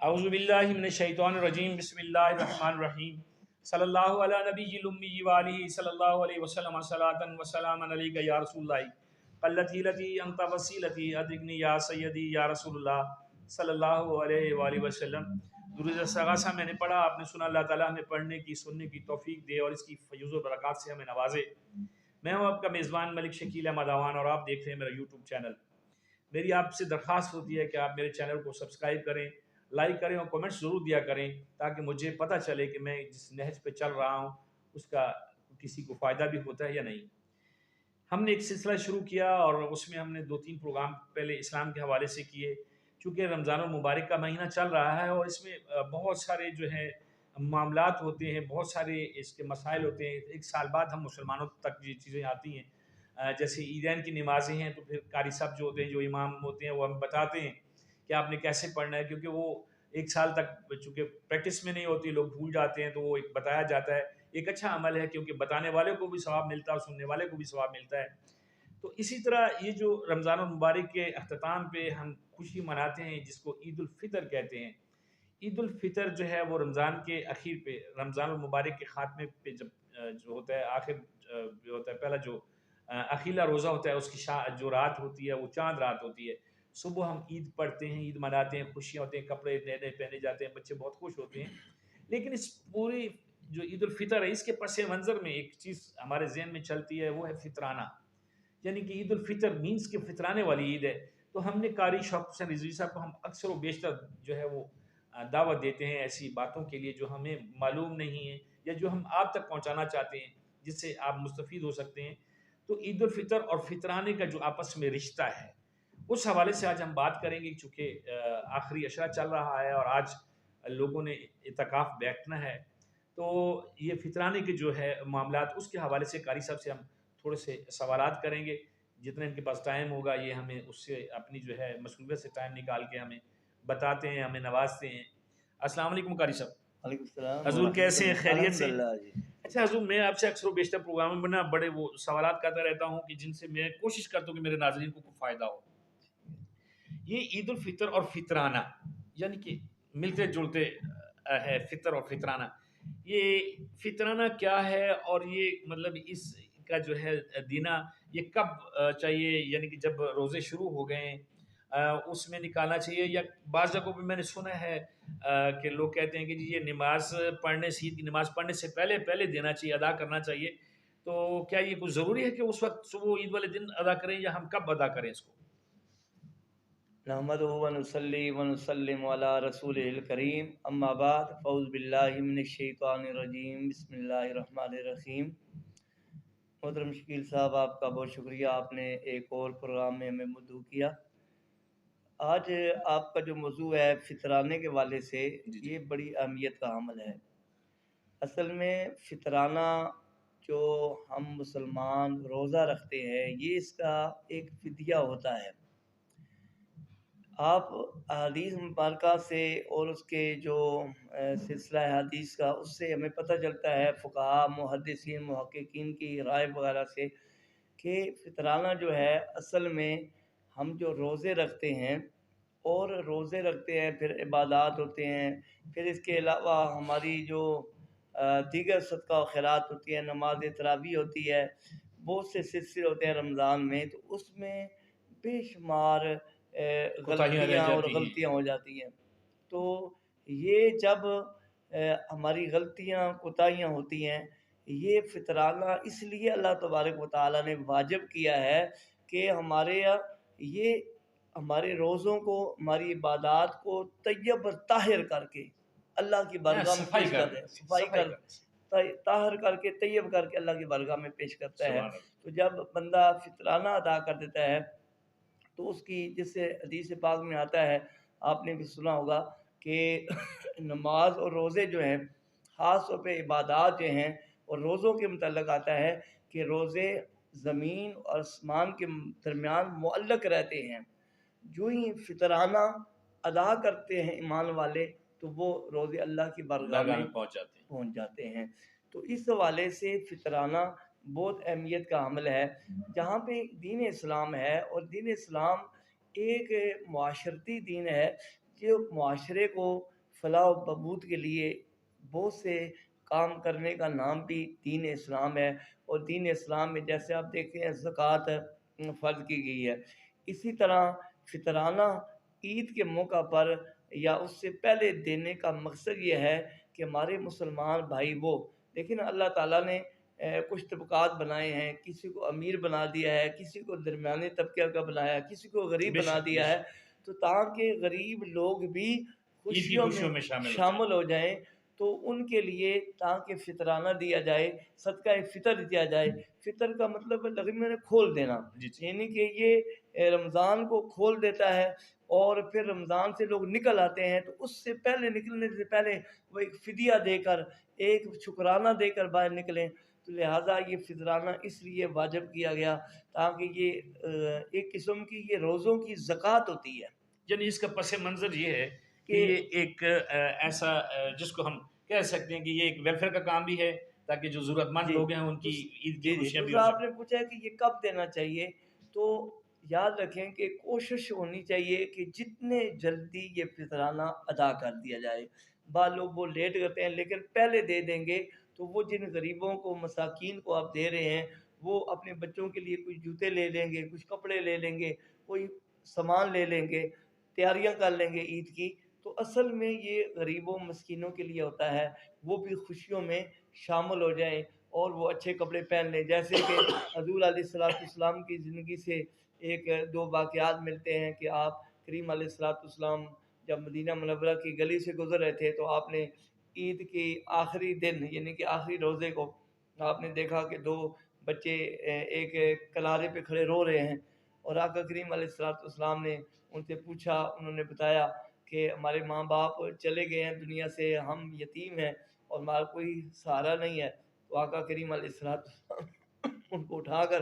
اعوذ باللہ من الشیطان الرجیم بسم اللہ الرحمن الرحیم صلی اللہ علی نبی الامی وآلہ صلی اللہ علیہ وسلم صلاۃ وسلام علیک یا رسول اللہ قلت ہیلتی انت وسیلتی ادرکنی یا سیدی یا رسول اللہ صلی اللہ علیہ وآلہ وسلم۔ درود ثغاثہ میں نے پڑھا، آپ نے سنا۔ اللہ تعالیٰ ہمیں پڑھنے کی سننے کی توفیق دے اور اس کی فیوز و برکات سے ہمیں نوازے۔ میں ہوں آپ کا میزبان ملک شکیل احمد اعوان اور آپ دیکھ رہے ہیں میرا یوٹیوب چینل۔ میری آپ سے درخواست ہوتی ہے کہ آپ میرے چینل کو سبسکرائب کریں، لائک کریں اور کمنٹس ضرور دیا کریں تاکہ مجھے پتہ چلے کہ میں جس نہج پہ چل رہا ہوں اس کا کسی کو فائدہ بھی ہوتا ہے یا نہیں۔ ہم نے ایک سلسلہ شروع کیا اور اس میں ہم نے 2-3 پروگرام پہلے اسلام کے حوالے سے کیے، چونکہ رمضان المبارک کا مہینہ چل رہا ہے اور اس میں بہت سارے جو ہے معاملات ہوتے ہیں، بہت سارے اس کے مسائل ہوتے ہیں۔ ایک سال بعد ہم مسلمانوں تک یہ چیزیں آتی ہیں، جیسے عیدین کی نمازیں ہیں تو پھر قاری صاحب جو ہوتے ہیں، جو امام ہوتے ہیں، وہ ہمیں بتاتے ہیں کہ آپ نے کیسے پڑھنا ہے، کیونکہ وہ ایک سال تک چونکہ پریکٹس میں نہیں ہوتی، لوگ بھول جاتے ہیں، تو وہ ایک بتایا جاتا ہے۔ ایک اچھا عمل ہے کیونکہ بتانے والے کو بھی ثواب ملتا ہے اور سننے والے کو بھی ثواب ملتا ہے۔ تو اسی طرح یہ جو رمضان المبارک کے اختتام پہ ہم خوشی مناتے ہیں جس کو عید الفطر کہتے ہیں۔ عید الفطر جو ہے وہ رمضان کے اخیر پہ، رمضان المبارک کے خاتمے پہ جب جو ہوتا ہے آخر جو ہوتا ہے پہلا جو اخیلا روزہ ہوتا ہے، اس کی جو رات ہوتی ہے وہ چاند رات ہوتی ہے۔ صبح ہم عید پڑھتے ہیں، عید مناتے ہیں، خوشیاں ہوتے ہیں، کپڑے نئے نئے پہنے جاتے ہیں، بچے بہت خوش ہوتے ہیں۔ لیکن اس پوری جو عید الفطر ہے اس کے پس منظر میں ایک چیز ہمارے ذہن میں چلتی ہے، وہ ہے فطرانہ، یعنی کہ عید الفطر مینس کہ فطرانے والی عید ہے۔ تو ہم نے قاری شوکت حسین رضوی صاحب کو ہم اکثر و بیشتر جو ہے وہ دعوت دیتے ہیں ایسی باتوں کے لیے جو ہمیں معلوم نہیں ہے یا جو ہم آپ تک پہنچانا چاہتے ہیں جس سے آپ مستفید ہو سکتے ہیں۔ تو عید الفطر اور فطرانے کا جو آپس میں رشتہ ہے اس حوالے سے آج ہم بات کریں گے، چونکہ آخری عشرہ چل رہا ہے اور آج لوگوں نے اعتکاف بیٹھنا ہے، تو یہ فطرانے کے جو ہے معاملات اس کے حوالے سے قاری صاحب سے ہم تھوڑے سے سوالات کریں گے، جتنے ان کے پاس ٹائم ہوگا یہ ہمیں اس سے اپنی جو ہے مصروفیت سے ٹائم نکال کے ہمیں بتاتے ہیں، ہمیں نوازتے ہیں۔ السلام علیکم قاری صاحب۔ وعلیکم السلام حضور کیسے ہیں؟ خیریت سے؟ الحمدللہ جی۔ اچھا حضور، میں آپ سے اکثر و بیشتر پروگراموں میں نا بڑے وہ سوالات کرتا رہتا ہوں کہ جن سے میں کوشش کرتا ہوں کہ میرے ناظرین کو کوئی فائدہ ہو۔ یہ عید الفطر اور فطرانہ یعنی کہ ملتے جلتے ہے، فطر اور فطرانہ، یہ فطرانہ کیا ہے اور یہ مطلب اس کا جو ہے دینا یہ کب چاہیے، یعنی کہ جب روزے شروع ہو گئے ہیں اس میں نکالنا چاہیے، یا بعض جگہوں پہ میں نے سنا ہے کہ لوگ کہتے ہیں کہ جی یہ نماز پڑھنے سے، عید کی نماز پڑھنے سے پہلے دینا چاہیے، ادا کرنا چاہیے۔ تو کیا یہ کچھ ضروری ہے کہ اس وقت صبح عید والے دن ادا کریں یا ہم کب ادا کریں اس کو؟ نحمدہ ونصلی ونسلم علی رسولہ الکریم، اما بعد، فاعوذ باللہ من الشیطان الرجیم، بسم اللہ الرحمن الرحیم۔ محترم شکیل صاحب، آپ کا بہت شکریہ، آپ نے ایک اور پروگرام میں ہمیں مدعو کیا۔ آج آپ کا جو موضوع ہے فطرانے کے والے سے، یہ بڑی اہمیت کا عمل ہے۔ اصل میں فطرانہ جو ہم مسلمان روزہ رکھتے ہیں، یہ اس کا ایک فدیہ ہوتا ہے۔ آپ حدیث مبارکہ سے اور اس کے جو سلسلہ حدیث کا، اس سے ہمیں پتہ چلتا ہے، فقہاء، محدثین، محققین کی رائے وغیرہ سے، کہ فطرانہ جو ہے اصل میں ہم جو روزے رکھتے ہیں اور روزے رکھتے ہیں، پھر عبادات ہوتے ہیں، پھر اس کے علاوہ ہماری جو دیگر صدقہ و خیرات ہوتی ہیں، نماز تراویح ہوتی ہے، بہت سے سلسلے ہوتے ہیں رمضان میں، تو اس میں بے شمار غلطیاں اور غلطیاں ہو جاتی ہیں۔ تو یہ جب ہماری غلطیاں کوتاہیاں ہوتی ہیں، یہ فطرانہ اس لیے اللہ تبارک و تعالیٰ نے واجب کیا ہے کہ یہ ہمارے روزوں کو، ہماری عبادات کو طیب اور طاہر کر کے اللہ کی بارگاہ میں پیش کر رہے ہیں، طاہر کر کے، طیب کر کے اللہ کی بارگاہ میں پیش کرتا ہے۔ تو جب بندہ فطرانہ ادا کر دیتا ہے تو اس کی، جس سے حدیث پاک میں آتا ہے، آپ نے بھی سنا ہوگا کہ نماز اور روزے جو ہیں، خاص طور پہ عبادات جو ہیں، اور روزوں کے متعلق آتا ہے کہ روزے زمین اور آسمان کے درمیان معلق رہتے ہیں۔ جو ہی فطرانہ ادا کرتے ہیں ایمان والے تو وہ روزے اللہ کی بارگاہ میں پہنچ جاتے ہیں۔ تو اس حوالے سے فطرانہ بہت اہمیت کا عمل ہے۔ جہاں پہ دین اسلام ہے، اور دین اسلام ایک معاشرتی دین ہے، کہ معاشرے کو فلاح و بہبود کے لیے بہت سے کام کرنے کا نام بھی دین اسلام ہے، اور دین اسلام میں جیسے آپ دیکھتے ہیں زکوٰۃ فرض کی گئی ہے، اسی طرح فطرانہ عید کے موقع پر یا اس سے پہلے دینے کا مقصد یہ ہے کہ ہمارے مسلمان بھائی وہ لیکن اللہ تعالیٰ نے کچھ طبقات بنائے ہیں، کسی کو امیر بنا دیا ہے، کسی کو درمیانے طبقے کا بنایا ہے، کسی کو غریب بے بنا شک بے دیا ہے، شک تو تاکہ غریب لوگ بھی عید کی خوشیوں میں خوشیوں میں شامل ہو جائیں. شامل ہو جائیں، تو ان کے لیے تاکہ فطرانہ دیا جائے، صدقہ فطر دیا جائے۔ فطر کا مطلب ہے لغوی میں کھول دینا، جی جی یعنی کہ یہ رمضان کو کھول دیتا ہے، اور پھر رمضان سے لوگ نکل آتے ہیں تو اس سے پہلے نکلنے سے پہلے وہ ایک فدیہ دے کر، ایک شکرانہ دے کر باہر نکلیں، تو لہٰذا یہ فطرانہ اس لیے واجب کیا گیا تاکہ یہ ایک قسم کی یہ روزوں کی زکوٰۃ ہوتی ہے یعنی اس کا پس منظر یہ ہے کہ کہ یہ ایک ایسا جس کو ہم کہہ سکتے ہیں کہ یہ ایک ویلفیئر کا کام بھی ہے تاکہ جو ضرورت مند جی لوگ ہیں ان کی دوس- عید کی جی خوشیاں بھی ہو دوسرا آپ سکیں. نے پوچھا ہے کہ یہ کب دینا چاہیے، تو یاد رکھیں کہ کوشش ہونی چاہیے کہ جتنے جلدی یہ فطرانہ ادا کر دیا جائے۔ بعض لوگ وہ لیٹ کرتے ہیں، لیکن پہلے دے دیں گے تو وہ جن غریبوں کو، مساکین کو آپ دے رہے ہیں، وہ اپنے بچوں کے لیے کچھ جوتے لے لیں گے، کچھ کپڑے لے لیں گے، کوئی سامان لے لیں گے، تیاریاں کر لیں گے عید کی، تو اصل میں یہ غریبوں مسکینوں کے لیے ہوتا ہے، وہ بھی خوشیوں میں شامل ہو جائیں اور وہ اچھے کپڑے پہن لیں۔ جیسے کہ حضور علیہ السلام کی زندگی سے ایک دو واقعات ملتے ہیں کہ آپ کریم علیہ السلام جب مدینہ منورہ کی گلی سے گزر رہے تھے تو آپ نے عید کی آخری دن یعنی کہ آخری روزے کو آپ نے دیکھا کہ دو بچے ایک کنارے پہ کھڑے رو رہے ہیں، اور آقا کریم علیہ السلام نے ان سے پوچھا، انہوں نے بتایا کہ ہمارے ماں باپ چلے گئے ہیں دنیا سے، ہم یتیم ہیں اور ہمارا کوئی سہارا نہیں ہے، تو آقا کریم علیہ السلام ان کو اٹھا کر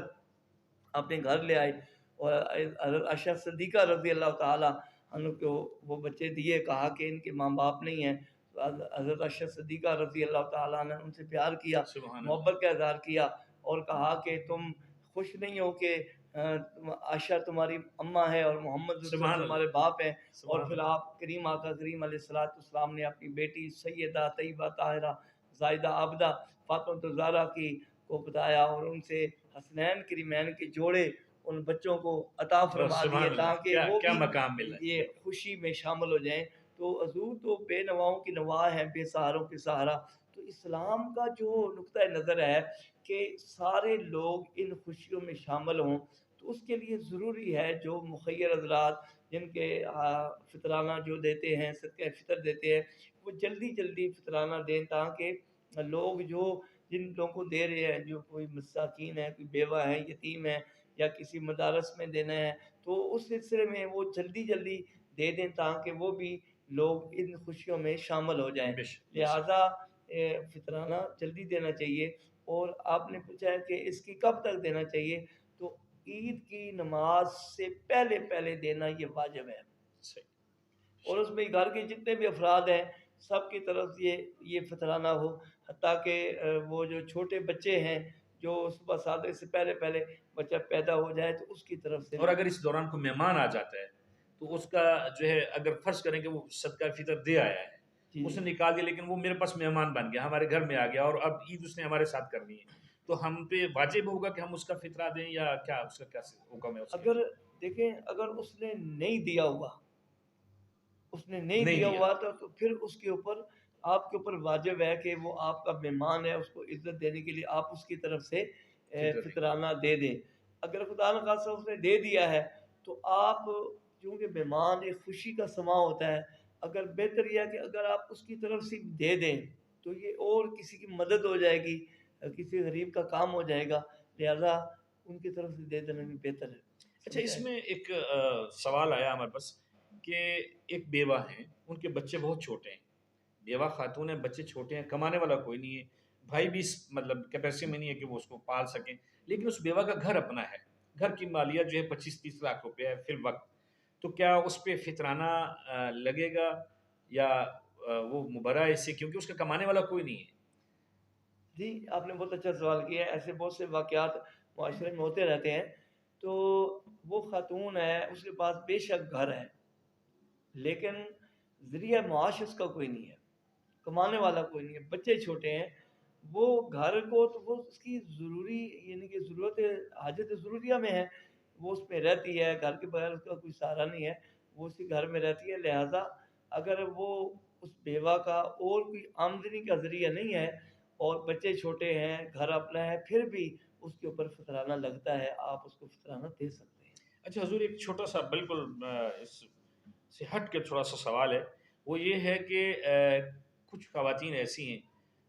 اپنے گھر لے آئے، اور حضرت عائشہ صدیقہ رضی اللہ تعالیٰ عنہ کو وہ بچے دیے، کہا کہ ان کے ماں باپ نہیں ہیں، تو حضرت عائشہ صدیقہ رضی اللہ تعالیٰ نے ان سے پیار کیا، سبحان اللہ. محبت کا اظہار کیا، اور کہا کہ تم خوش نہیں ہو کہ عائشہ تمہاری اماں ہے اور محمد صلی اللہ علیہ سبحان وسلم اللہ. تمہارے باپ ہیں، اور سبحان پھر اللہ. آپ کریم آقا کریم علیہ السلام نے اپنی بیٹی سیدہ طیبہ طاہرہ زائدہ عابدہ فاطمہ الزہرا کی کو بتایا، اور ان سے حسنین کریمین کے جوڑے ان بچوں کو عطا بس فرما دیے سبحان اللہ، تاکہ کیا وہ کیا بھی مقام ملا ہے. یہ خوشی میں شامل ہو جائیں۔ تو حضور تو بے نواؤں کی نوا ہیں، بے سہاروں کے سہارا، تو اسلام کا جو نقطۂ نظر ہے کہ سارے لوگ ان خوشیوں میں شامل ہوں، تو اس کے لیے ضروری ہے جو مخیر حضرات جن کے فطرانہ جو دیتے ہیں، صدقہ فطر دیتے ہیں، وہ جلدی جلدی فطرانہ دیں تاکہ لوگ جو جن لوگوں کو دے رہے ہیں، جو کوئی مساکین ہے، کوئی بیوہ ہے، یتیم ہے، یا کسی مدارس میں دینا ہے، تو اس سلسلے میں وہ جلدی جلدی دے دیں تاکہ وہ بھی لوگ ان خوشیوں میں شامل ہو جائیں۔ بے شک بے شک. لہٰذا فطرانہ جلدی دینا چاہیے، اور آپ نے پوچھا ہے کہ اس کی کب تک دینا چاہیے، تو عید کی نماز سے پہلے پہلے دینا یہ واجب ہے، صحیح. اور اس میں گھر کے جتنے بھی افراد ہیں سب کی طرف یہ فطرانہ ہو، حتیٰ کہ وہ جو چھوٹے بچے ہیں جو صبح صادق سے پہلے پہلے بچہ پیدا ہو جائے تو اس کی طرف سے اور بھی۔ اگر اس دوران کوئی مہمان آ جاتا ہے تو اس کا جو ہے اگر فرض کریں کہ وہ صدقہ فطر دے آیا ہے، جی اس نے نکال دیا لیکن وہ میرے پاس مہمان بن گیا، ہمارے گھر میں آ گیا اور اب عید اس نے ہمارے ساتھ کرنی ہے، تو ہم پہ واجب ہوگا کہ ہم اس کا فطرہ دیں یا کیا اس کا کیا حکم ہے اس کے اگر لیے؟ دیکھیں اگر اس نے نہیں دیا ہوا، اس نے نہیں نہیں دیا دیا. ہوا تو پھر اس کے اوپر آپ کے اوپر واجب ہے کہ وہ آپ کا مہمان ہے، اس کو عزت دینے کے لیے آپ اس کی طرف سے فطر دیں. فطرانہ دے دیں۔ اگر خدا نخواستہ اس نے دے دیا ہے تو آپ، چونکہ مہمان ایک خوشی کا سماں ہوتا ہے، اگر بہتر یہ ہے کہ اگر آپ اس کی طرف سے دے دیں تو یہ اور کسی کی مدد ہو جائے گی، کسی غریب کا کام ہو جائے گا، لہذا ان کی طرف سے دے دینا بھی بہتر ہے۔ اچھا، سمجھا اس ہے؟ میں ایک سوال آیا ہمارے پاس کہ ایک بیوہ ہیں، ان کے بچے بہت چھوٹے ہیں، بیوہ خاتون ہیں، بچے چھوٹے ہیں، کمانے والا کوئی نہیں ہے، بھائی بھی مطلب کیپیسٹی میں نہیں ہے کہ وہ اس کو پال سکیں، لیکن اس بیوہ کا گھر اپنا ہے، گھر کی مالیت جو ہے 25-30 لاکھ روپے ہے فی الوقت، تو کیا اس پہ فطرانہ لگے گا یا وہ مبرہ ہے اس سے کیونکہ اس کا کمانے والا کوئی نہیں ہے؟ جی آپ نے بہت اچھا سوال کیا ہے، ایسے بہت سے واقعات معاشرے میں ہوتے رہتے ہیں۔ تو وہ خاتون ہے، اس کے پاس بے شک گھر ہے، لیکن ذریعہ معاش اس کا کوئی نہیں ہے، کمانے والا کوئی نہیں ہے، بچے چھوٹے ہیں، وہ گھر کو تو وہ اس کی ضروری یعنی کہ ضرورت حاجت ضروریہ میں ہے، وہ اس میں رہتی ہے، گھر کے بغیر اس کا کوئی سہارا نہیں ہے، وہ اسی گھر میں رہتی ہے، لہٰذا اگر وہ اس بیوہ کا اور کوئی آمدنی کا ذریعہ نہیں ہے اور بچے چھوٹے ہیں، گھر اپنا ہے، پھر بھی اس کے اوپر فطرانہ لگتا ہے، آپ اس کو فطرانہ دے سکتے ہیں۔ اچھا حضور، ایک چھوٹا سا بالکل اس سے ہٹ کے تھوڑا سا سوال ہے، وہ یہ ہے کہ کچھ خواتین ایسی ہیں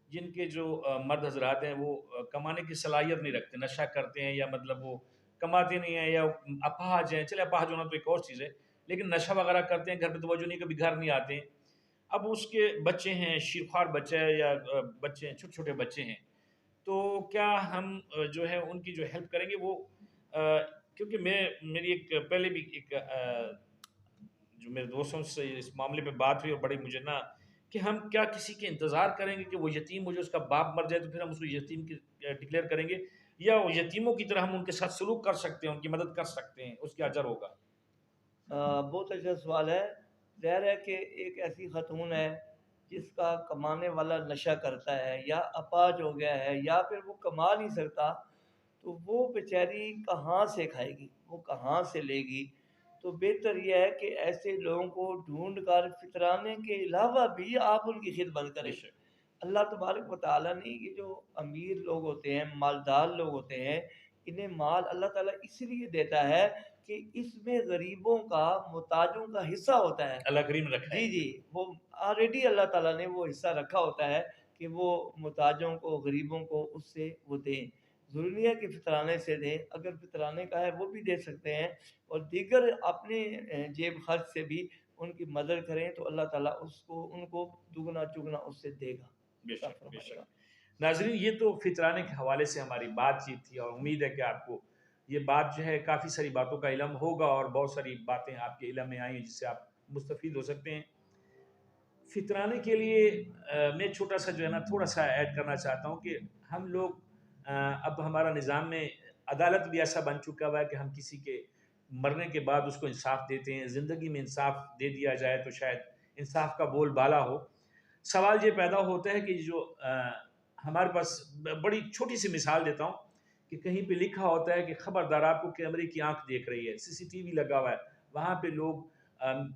جن کے جو مرد حضرات ہیں وہ کمانے کی صلاحیت نہیں رکھتے، نشہ کرتے ہیں یا مطلب وہ کماتے نہیں ہیں یا اپاہج ہیں، چلے اپاہج ہونا تو ایک اور چیز ہے، لیکن نشہ وغیرہ کرتے ہیں، گھر پہ توجہ نہیں، کبھی گھر نہیں آتے ہیں۔ اب اس کے بچے ہیں، شیرخوار بچہ ہے یا بچے ہیں، چھوٹے چھوٹے بچے ہیں، تو کیا ہم جو ہے ان کی جو ہیلپ کریں گے وہ کیونکہ میری ایک پہلے بھی ایک جو میرے دوستوں سے اس معاملے پہ بات ہوئی اور بڑی مجھے نا کہ ہم کیا کسی کے انتظار کریں گے کہ وہ یتیم ہو جائے، اس کا باپ مر جائے تو پھر ہم اس کو یتیم کی ڈکلیئر کریں گے، یا وہ یتیموں کی طرح ہم ان کے ساتھ سلوک کر سکتے ہیں، ان کی مدد کر سکتے ہیں، اس کا اجر ہوگا؟ بہت اچھا سوال ہے۔ ظاہر ہے کہ ایک ایسی خاتون ہے جس کا کمانے والا نشہ کرتا ہے یا اپاہج ہو گیا ہے یا پھر وہ کما نہیں سکتا، تو وہ بیچاری کہاں سے کھائے گی، وہ کہاں سے لے گی؟ تو بہتر یہ ہے کہ ایسے لوگوں کو ڈھونڈ کر فطرانے کے علاوہ بھی آپ ان کی خدمت بے کریں۔ شک، اللہ تبارک و تعالیٰ نے یہ جو امیر لوگ ہوتے ہیں، مالدار لوگ ہوتے ہیں، انہیں مال اللہ تعالیٰ اس لیے دیتا ہے کہ اس میں غریبوں کا، محتاجوں کا حصہ ہوتا ہے۔ اللہ کریم رکھا ہے۔ جی جی، وہ آلریڈی اللہ تعالیٰ نے وہ حصہ رکھا ہوتا ہے کہ وہ محتاجوں کو، غریبوں کو اس سے وہ دیں۔ ضروری نہیں ہے کہ فطرانے سے دیں، اگر فطرانے کا ہے وہ بھی دے سکتے ہیں، اور دیگر اپنے جیب خرچ سے بھی ان کی مدد کریں تو اللہ تعالیٰ ان کو دگنا چگنا اس سے دے گا، بے عطا شک بے فرمائے گا۔ شک۔ ناظرین، یہ تو فطرانے کے حوالے سے ہماری بات چیت تھی، اور امید ہے کہ آپ کو یہ بات جو ہے کافی ساری باتوں کا علم ہوگا، اور بہت ساری باتیں آپ کے علم میں آئی ہیں جس سے آپ مستفید ہو سکتے ہیں۔ فطرانے کے لیے میں چھوٹا سا جو ہے نا تھوڑا سا ایڈ کرنا چاہتا ہوں کہ ہم لوگ اب ہمارا نظام میں عدالت بھی ایسا بن چکا ہوا ہے کہ ہم کسی کے مرنے کے بعد اس کو انصاف دیتے ہیں، زندگی میں انصاف دے دیا جائے تو شاید انصاف کا بول بالا ہو۔ سوال یہ پیدا ہوتا ہے کہ جو ہمارے پاس بڑی چھوٹی سی مثال دیتا ہوں کہ کہیں پہ لکھا ہوتا ہے کہ خبردار آپ کو کیمرے کی آنکھ دیکھ رہی ہے، سی سی ٹی وی لگا ہوا ہے، وہاں پہ لوگ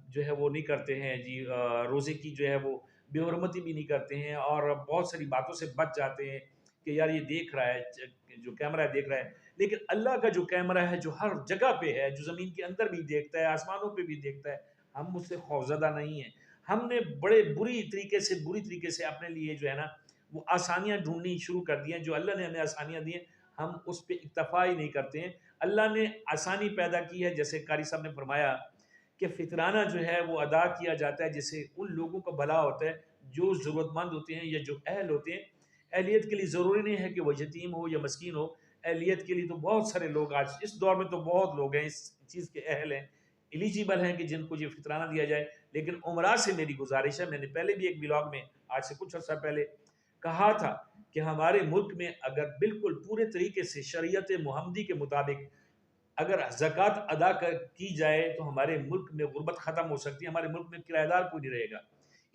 جو ہے وہ نہیں کرتے ہیں جی، روزے کی جو ہے وہ بے حرمتی بھی نہیں کرتے ہیں، اور بہت ساری باتوں سے بچ جاتے ہیں کہ یار یہ دیکھ رہا ہے، جو کیمرہ ہے دیکھ رہا ہے، لیکن اللہ کا جو کیمرہ ہے جو ہر جگہ پہ ہے، جو زمین کے اندر بھی دیکھتا ہے، آسمانوں پہ بھی دیکھتا ہے، ہم اس سے خوفزدہ نہیں ہیں۔ ہم نے بڑے بری طریقے سے اپنے لیے جو ہے نا وہ آسانیاں ڈھونڈنی شروع کر دی ہیں، جو اللہ نے ہمیں آسانیاں دی ہیں ہم اس پہ اکتفا ہی نہیں کرتے ہیں۔ اللہ نے آسانی پیدا کی ہے، جیسے قاری صاحب نے فرمایا کہ فطرانہ جو ہے وہ ادا کیا جاتا ہے جسے ان لوگوں کا بھلا ہوتا ہے جو ضرورت مند ہوتے ہیں یا جو اہل ہوتے ہیں۔ اہلیت کے لیے ضروری نہیں ہے کہ وہ یتیم ہو یا مسکین ہو، اہلیت کے لیے تو بہت سارے لوگ آج اس دور میں تو بہت لوگ ہیں اس چیز کے اہل ہیں، ایلیجیبل ہیں کہ جن کو یہ فطرانہ دیا جائے۔ لیکن عمرہ سے میری گزارش ہے، میں نے پہلے بھی ایک بلاگ میں آج سے کچھ عرصہ پہلے کہا تھا کہ ہمارے ملک میں اگر بالکل پورے طریقے سے شریعت محمدی کے مطابق اگر زکوٰۃ ادا کی جائے تو ہمارے ملک میں غربت ختم ہو سکتی ہے، ہمارے ملک میں کرایہ دار کوئی نہیں رہے گا،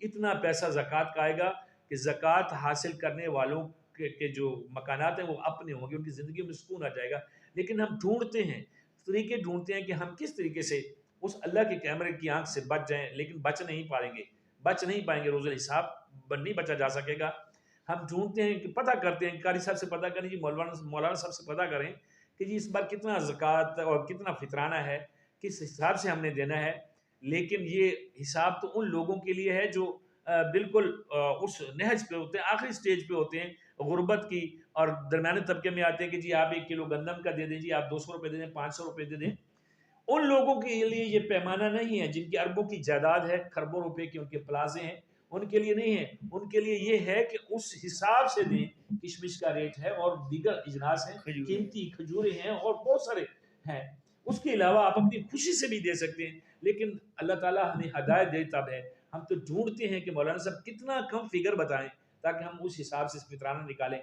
اتنا پیسہ زکوٰۃ کا آئے گا کہ زکوٰۃ حاصل کرنے والوں کے جو مکانات ہیں وہ اپنے ہوں گے، ان کی زندگی میں سکون آ جائے گا۔ لیکن ہم ڈھونڈتے ہیں، طریقے ڈھونڈتے ہیں کہ ہم کس طریقے سے اس اللہ کے کیمرے کی آنکھ سے بچ جائیں، لیکن بچ نہیں پائیں گے، روز الحساب نہیں بچا جا سکے گا۔ ہم ڈھونڈتے ہیں کہ پتہ کرتے ہیں، قاری صاحب سے پتہ کریں جی، مولانا صاحب سے پتہ کریں کہ جی اس بار کتنا زکوٰۃ اور کتنا فطرانہ ہے، کس حساب سے ہم نے دینا ہے۔ لیکن یہ حساب تو ان لوگوں کے لیے ہے جو بالکل اس نہج پہ ہوتے ہیں، آخری سٹیج پہ ہوتے ہیں غربت کی، اور درمیانے طبقے میں آتے ہیں کہ جی آپ 1 کلو گندم کا دے دیں، جی آپ 200 روپے دے دیں، 500 روپے دے دیں۔ ان لوگوں کے لیے یہ پیمانہ نہیں ہے جن کی اربوں کی جائیداد ہے، کھربوں روپے کی ان کے پلازے ہیں، ان کے لیے نہیں ہے۔ ان کے لیے یہ ہے کہ اس حساب سے دیں، کشمش کا ریٹ ہے اور دیگر اجناس ہیں، قیمتی کھجورے ہیں اور بہت سارے ہیں، اس کے علاوہ آپ اپنی خوشی سے بھی دے سکتے ہیں۔ لیکن اللہ تعالیٰ ہمیں ہدایت دے تب ہے، ہم تو ڈھونڈتے ہیں کہ مولانا صاحب کتنا کم فگر بتائیں تاکہ ہم اس حساب سے فطرانہ نکالیں۔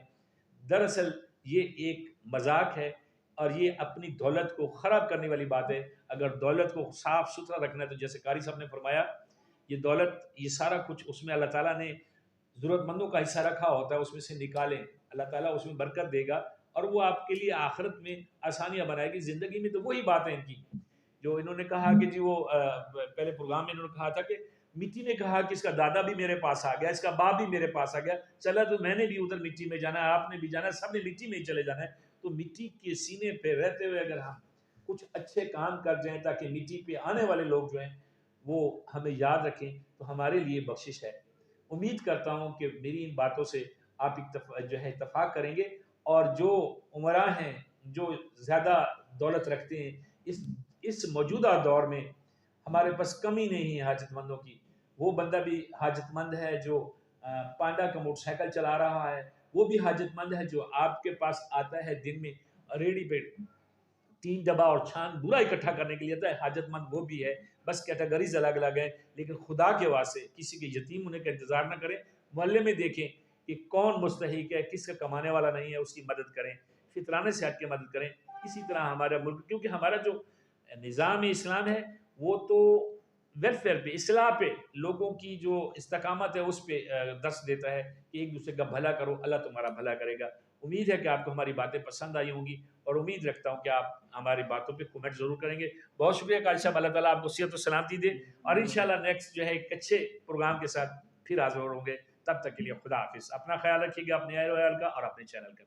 دراصل یہ ایک مذاق ہے اور یہ اپنی دولت کو خراب کرنے والی بات ہے۔ اگر دولت کو صاف ستھرا رکھنا ہے تو جیسے قاری صاحب نے فرمایا یہ دولت، یہ سارا کچھ اس میں اللہ تعالیٰ نے ضرورت مندوں کا حصہ رکھا ہوتا ہے، اس میں سے نکالیں، اللہ تعالیٰ اس میں برکت دے گا اور وہ آپ کے لیے آخرت میں آسانیاں بنائے گی۔ زندگی میں تو وہی بات ہے ان کی جو انہوں نے کہا کہ جی وہ پہلے پروگرام میں انہوں نے کہا تھا کہ مٹی نے کہا کہ اس کا دادا بھی میرے پاس آ گیا، اس کا باپ بھی میرے پاس آ گیا، چلا تو میں نے بھی ادھر مٹی میں جانا ہے، آپ نے بھی جانا ہے، سب نے مٹی میں ہی چلے جانا ہے۔ تو مٹی کے سینے پہ رہتے ہوئے اگر ہم کچھ اچھے کام کر جائیں تاکہ مٹی پہ آنے والے لوگ جو ہیں وہ ہمیں یاد رکھیں تو ہمارے لیے بخشش ہے۔ امید کرتا ہوں کہ میری ان باتوں سے آپ جو ہے اتفاق کریں گے، اور جو عمراء ہیں جو زیادہ دولت رکھتے ہیں، اس موجودہ دور میں ہمارے پاس کمی نہیں ہے حاجت مندوں کی، وہ بندہ بھی حاجت مند ہے جو پانڈا کا موٹر سائیکل چلا رہا ہے، وہ بھی حاجت مند ہے جو آپ کے پاس آتا ہے دن میں ریڈی پہ 3 ڈبہ اور چھان برا اکٹھا کرنے کے لیے آتا ہے، حاجت مند وہ بھی ہے۔ بس کیٹیگریز الگ الگ ہیں، لیکن خدا کے واسطے کسی کے یتیم ہونے کا انتظار نہ کریں، محلے میں دیکھیں کہ کون مستحق ہے، کس کا کمانے والا نہیں ہے، اس کی مدد کریں، فطرانے سے ہٹ کے مدد کریں۔ اسی طرح ہمارا ملک، کیونکہ ہمارا جو نظام اسلام ہے وہ تو ویلفیئر پہ، اصلاح پہ، لوگوں کی جو استقامت ہے اس پہ درس دیتا ہے کہ ایک دوسرے کا بھلا کرو، اللہ تمہارا بھلا کرے گا۔ امید ہے کہ آپ کو ہماری باتیں پسند آئی ہوں گی، اور امید رکھتا ہوں کہ آپ ہماری باتوں پہ کومنٹ ضرور کریں گے۔ بہت شکریہ قاری صاحب، اللہ تعالیٰ آپ کو صحت و سلامتی دے، اور انشاءاللہ نیکسٹ جو ہے ایک اچھے پروگرام کے ساتھ پھر حاضر ہوں گے۔ تب تک کے لیے خدا حافظ، اپنا خیال رکھیے گا، اپنے اہل و عیال کا اور اپنے چینل کا۔